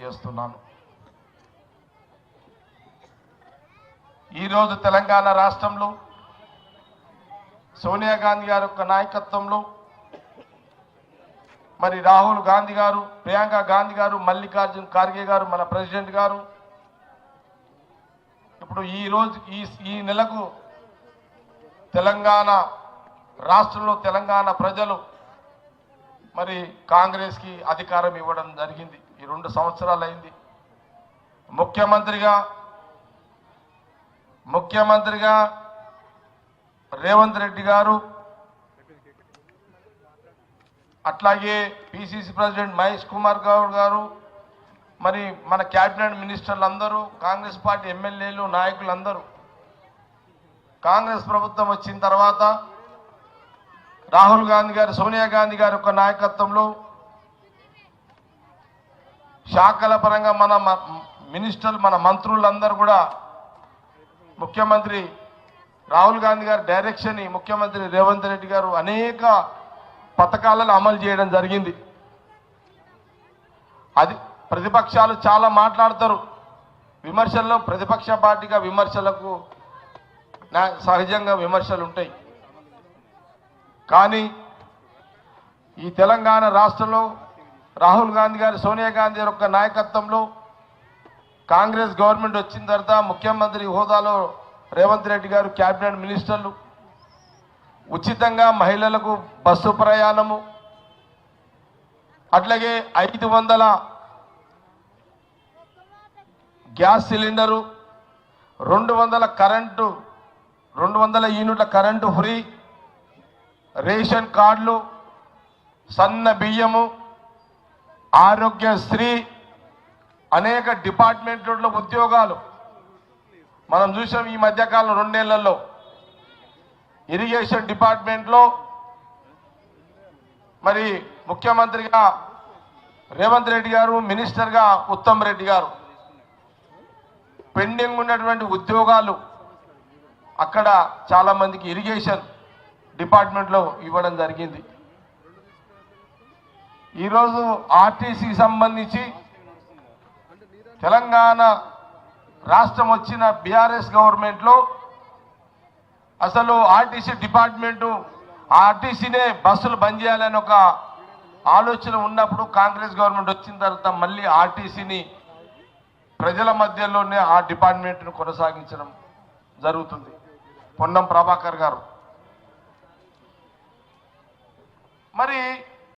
చేస్తున్నాను. ఈరోజు తెలంగాణ రాష్ట్రంలో సోనియా గాంధీ గారి యొక్క నాయకత్వంలో మరి రాహుల్ గాంధీ గారు, ప్రియాంక గాంధీ గారు, మల్లికార్జున్ ఖార్గే గారు, మన ప్రెసిడెంట్ గారు ఇప్పుడు ఈ నెలకు తెలంగాణ రాష్ట్రంలో తెలంగాణ ప్రజలు మరి కాంగ్రెస్కి అధికారం ఇవ్వడం జరిగింది. ఈ 2 సంవత్సరాలు అయింది. ముఖ్యమంత్రిగా రేవంత్ రెడ్డి గారు, అట్లాగే పిసిసి ప్రెసిడెంట్ మహేష్ కుమార్ గౌడ్ గారు, మరి మన క్యాబినెట్ మినిస్టర్లు అందరూ, కాంగ్రెస్ పార్టీ ఎమ్మెల్యేలు, నాయకులందరూ కాంగ్రెస్ ప్రభుత్వం వచ్చిన తర్వాత రాహుల్ గాంధీ గారు, సోనియా గాంధీ గారి యొక్క నాయకత్వంలో శాఖల పరంగా మన మినిస్టర్లు, మన మంత్రులందరూ కూడా ముఖ్యమంత్రి రాహుల్ గాంధీ గారి డైరెక్షన్, ముఖ్యమంత్రి రేవంత్ రెడ్డి గారు అనేక పథకాలను అమలు చేయడం జరిగింది. అది ప్రతిపక్షాలు చాలా మాట్లాడతారు. విమర్శల్లో ప్రతిపక్ష పార్టీగా విమర్శలకు సహజంగా విమర్శలు ఉంటాయి. కానీ ఈ తెలంగాణ రాష్ట్రంలో రాహుల్ గాంధీ గారు, సోనియా గాంధీ యొక్క నాయకత్వంలో కాంగ్రెస్ గవర్నమెంట్ వచ్చిన తర్వాత ముఖ్యమంత్రి హోదాలో రేవంత్ రెడ్డి గారు, క్యాబినెట్ మినిస్టర్లు ఉచితంగా మహిళలకు బస్సు ప్రయాణము, అట్లాగే 500 గ్యాస్ సిలిండరు, 200 యూనిట్ల కరెంటు ఫ్రీ, రేషన్ కార్డులు, సన్న బియ్యము, ఆరోగ్యశ్రీ, అనేక డిపార్ట్మెంట్లో ఉద్యోగాలు మనం చూసాం. ఈ మధ్యకాలం 2 నెలల్లో ఇరిగేషన్ డిపార్ట్మెంట్లో మరి ముఖ్యమంత్రిగా రేవంత్ రెడ్డి గారు, మినిస్టర్గా ఉత్తమ్ రెడ్డి గారు పెండింగ్ ఉన్నటువంటి ఉద్యోగాలు అక్కడ చాలా మందికి ఇరిగేషన్ డిపార్ట్మెంట్లో ఇవ్వడం జరిగింది. ఈరోజు ఆర్టీసీకి సంబంధించి తెలంగాణ రాష్ట్రం వచ్చిన బీఆర్ఎస్ గవర్నమెంట్లో అసలు ఆర్టీసీ డిపార్ట్మెంటు, ఆర్టీసీనే బస్సులు బంద్ చేయాలని ఒక ఆలోచన ఉన్నప్పుడు కాంగ్రెస్ గవర్నమెంట్ వచ్చిన తర్వాత మళ్ళీ ఆర్టీసీని ప్రజల మధ్యలోనే ఆ డిపార్ట్మెంట్ను కొనసాగించడం జరుగుతుంది. పొన్నం ప్రభాకర్ గారు మరి